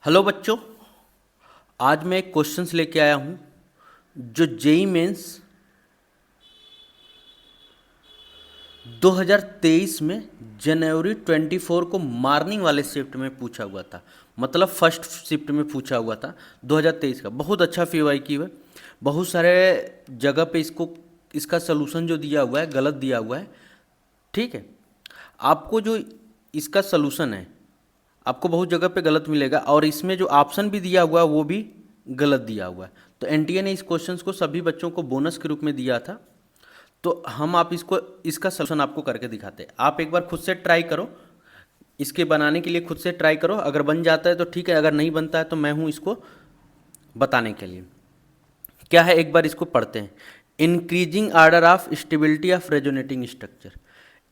Hello बच्चों, आज मैं एक क्वेश्चंस लेके आया हूँ जो जेई मेंस 2023 में जनवरी 24 को मॉर्निंग वाले शिफ्ट में पूछा हुआ था। मतलब फर्स्ट शिफ्ट में पूछा हुआ था 2023 का। बहुत अच्छा पीवाईक्यू है। बहुत सारे जगह पे इसका सलूशन जो दिया हुआ है गलत दिया हुआ है। ठीक है, आपको जो इसका सलूशन है आपको बहुत जगह पे गलत मिलेगा, और इसमें जो ऑप्शन भी दिया हुआ है वो भी गलत दिया हुआ है। तो एनटीए ने इस क्वेश्चंस को सभी बच्चों को बोनस के रूप में दिया था। तो हम आप इसका सलूशन आपको करके दिखाते हैं। आप एक बार खुद से ट्राई करो, इसके बनाने के लिए खुद से ट्राई करो। अगर बन जाता है तो ठीक है, अगर नहीं बनता है तो मैं हूँ इसको बताने के लिए। क्या है, एक बार इसको पढ़ते हैं। Increasing order of stability of resonating structure.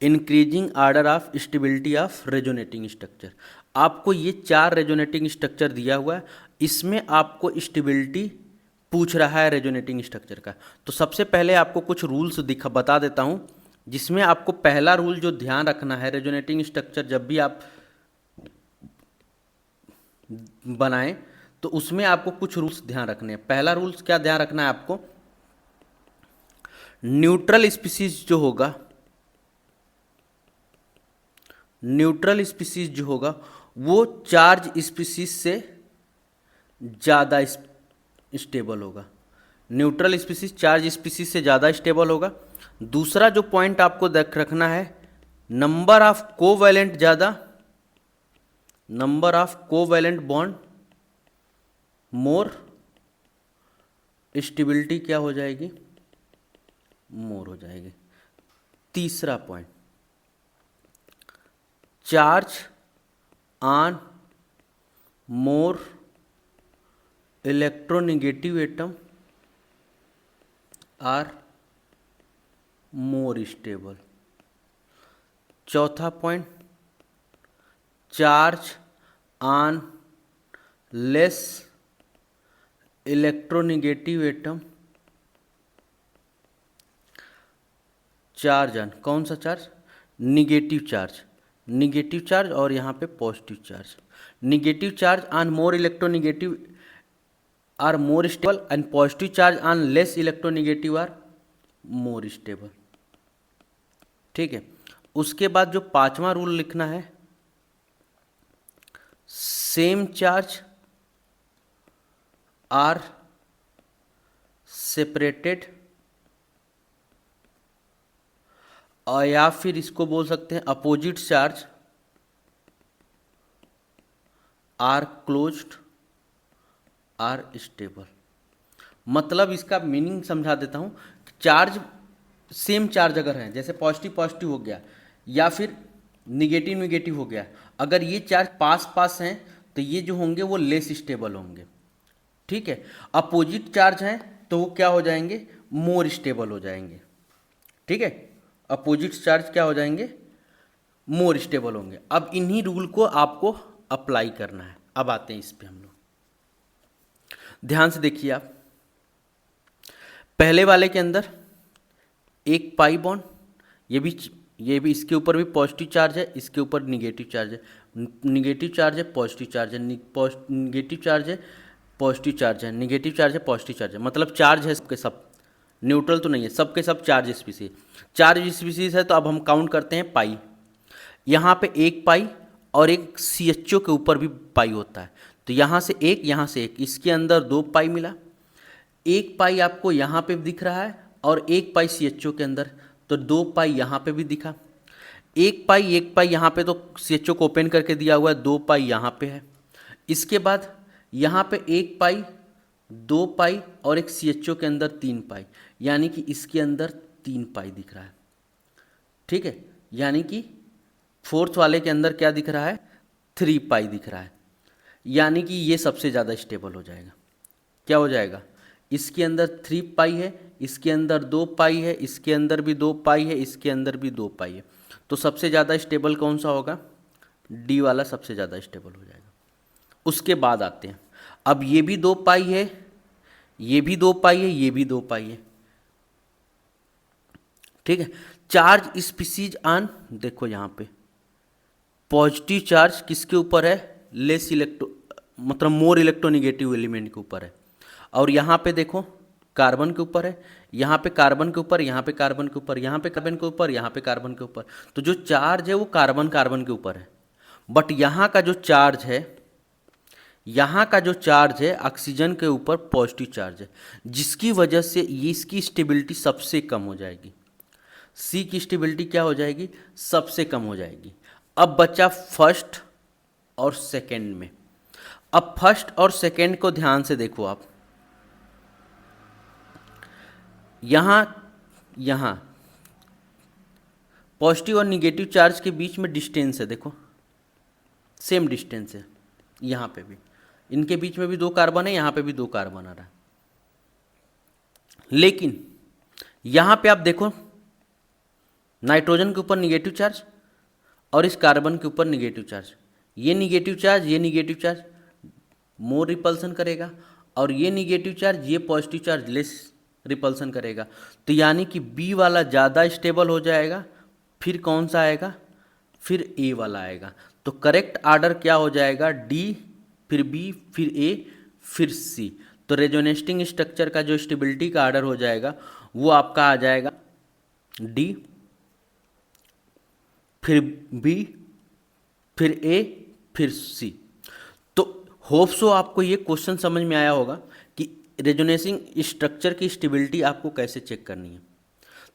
Increasing order of stability of resonating structure. आपको ये 4 रेजोनेटिंग स्ट्रक्चर दिया हुआ है, इसमें आपको स्टेबिलिटी पूछ रहा है रेजोनेटिंग स्ट्रक्चर का। तो सबसे पहले आपको कुछ रूल्स बता देता हूँ, जिसमें आपको पहला रूल जो ध्यान रखना है, रेजोनेटिंग स्ट्रक्चर जब भी आप बनाएं तो उसमें आपको कुछ रूल्स ध्यान रखने हैं। पहला रूल्स क्या ध्यान रखना है आपको, न्यूट्रल स्पीसीज जो होगा, न्यूट्रल स्पीसीज जो होगा वो चार्ज स्पीसीज से ज़्यादा स्टेबल होगा। न्यूट्रल स्पीसीज चार्ज स्पीसीज से ज़्यादा स्टेबल होगा। दूसरा जो पॉइंट आपको देख रखना है, नंबर ऑफ कोवैलेंट ज़्यादा, number of covalent bond more, stability क्या हो जाएगी, मोर हो जाएगी। तीसरा point, charge on more electronegative atom are more stable. चौथा point, charge on less electronegative atom, charge on कौन सा charge, negative charge, negative charge और यहाँ पे positive charge. Negative charge on more electronegative are more stable and positive charge on less electronegative are more stable. ठीक है, उसके बाद जो 5वां रूल लिखना है, सेम चार्ज आर सेपरेटेड, और या फिर इसको बोल सकते हैं opposite charge are closed are stable. मतलब इसका मीनिंग समझा देता हूँ। चार्ज सेम चार्ज अगर है, जैसे पॉजिटिव पॉजिटिव हो गया या फिर निगेटिव निगेटिव हो गया, अगर ये चार्ज पास पास हैं तो ये जो होंगे वो लेस स्टेबल होंगे। ठीक है, अपोजिट चार्ज हैं तो वो क्या हो जाएंगे, मोर स्टेबल हो जाएंगे। ठीक है, अपोजिट चार्ज क्या हो जाएंगे, मोर स्टेबल होंगे। अब इन्हीं रूल को आपको अप्लाई करना है। अब आते हैं इस पे हम लोग, ध्यान से देखिए आप। पहले वाले के अंदर एक पाई बॉन्ड, ये भी इसके ऊपर भी पॉजिटिव चार्ज है, इसके ऊपर निगेटिव चार्ज है, निगेटिव चार्ज है पॉजिटिव चार्ज है, निगेटिव चार्ज है पॉजिटिव चार्ज है, निगेटिव चार्ज है पॉजिटिव चार्ज है। मतलब चार्ज है सबके सब, न्यूट्रल तो नहीं है, सबके सब चार्ज स्पीसीज। चार्ज स्पीसीज है तो अब हम काउंट करते हैं पाई। यहाँ पे एक पाई और एक CHO के ऊपर भी पाई होता है, तो यहाँ से एक, यहाँ से एक, इसके अंदर 2 पाई मिला। एक पाई आपको यहाँ पे दिख रहा है और एक पाई CHO के अंदर, तो 2 पाई यहाँ पे भी दिखा। एक पाई यहाँ पे तो CHO को ओपन करके दिया हुआ है, 2 पाई यहाँ पे है। इसके बाद यहाँ पे एक पाई, 2 पाई और एक CHO के अंदर 3 पाई, यानी कि इसके अंदर 3 पाई दिख रहा है। ठीक है, यानी कि फोर्थ वाले के अंदर क्या दिख रहा है, 3 पाई दिख रहा है, यानी कि ये सबसे ज़्यादा स्टेबल हो जाएगा। क्या हो जाएगा, इसके अंदर 3 पाई है, इसके अंदर 2 पाई है, इसके अंदर भी 2 पाई है, इसके अंदर भी 2 पाई है। तो सबसे ज़्यादा स्टेबल कौन सा होगा, डी वाला सबसे ज़्यादा स्टेबल हो जाएगा। उसके बाद आते हैं, अब ये भी 2 पाई है, ये भी 2 पाई है, ये भी 2 पाई है। ठीक है, चार्ज स्पीसीज ऑन, देखो यहाँ पे पॉजिटिव चार्ज किसके ऊपर है, लेस इलेक्ट्रो, मतलब मोर इलेक्ट्रोनिगेटिव एलिमेंट के ऊपर है। और यहाँ पे देखो कार्बन के ऊपर है, यहाँ पे कार्बन के ऊपर, यहाँ पे कार्बन के ऊपर, यहाँ पे कार्बन के ऊपर, यहाँ पे कार्बन के ऊपर। तो जो चार्ज है वो कार्बन कार्बन के ऊपर है। बट यहाँ का जो चार्ज है, यहाँ का जो चार्ज है ऑक्सीजन के ऊपर पॉजिटिव चार्ज है, जिसकी वजह से ये इसकी स्टेबिलिटी सबसे कम हो जाएगी। सी की स्टेबिलिटी क्या हो जाएगी? सबसे कम हो जाएगी। अब बचा फर्स्ट और सेकेंड में। अब फर्स्ट और सेकेंड को ध्यान से देखो आप, यहाँ पॉजिटिव और निगेटिव चार्ज के बीच में डिस्टेंस है, देखो सेम डिस्टेंस है। यहाँ पे भी इनके बीच में भी 2 कार्बन है, यहाँ पे भी 2 कार्बन आ रहा है। लेकिन यहाँ पे आप देखो नाइट्रोजन के ऊपर निगेटिव चार्ज और इस कार्बन के ऊपर निगेटिव चार्ज। ये निगेटिव चार्ज मोर रिपल्सन करेगा, और ये निगेटिव चार्ज ये पॉजिटिव चार्ज लेस रिपल्सन करेगा। तो यानी कि बी वाला ज़्यादा स्टेबल हो जाएगा, फिर कौन सा आएगा? फिर ए वाला आएगा। तो करेक्ट आर्डर क्या हो जाएगा? डी, फिर बी, फिर ए, फिर सी। तो रेजोनेटिंग स्ट्रक्चर का जो स्टेबिलिटी का आर्डर हो जाएगा वो आपका आ जाएगा डी, फिर बी, फिर ए, फिर सी। तो होप सो आपको ये क्वेश्चन समझ में आया होगा कि रेजोनेटिंग स्ट्रक्चर की स्टेबिलिटी आपको कैसे चेक करनी है।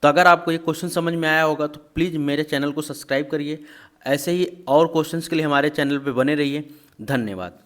तो अगर आपको ये क्वेश्चन समझ में आया होगा तो प्लीज़ मेरे चैनल को सब्सक्राइब करिए। ऐसे ही और क्वेश्चंस के लिए हमारे चैनल पे बने रहिए। धन्यवाद।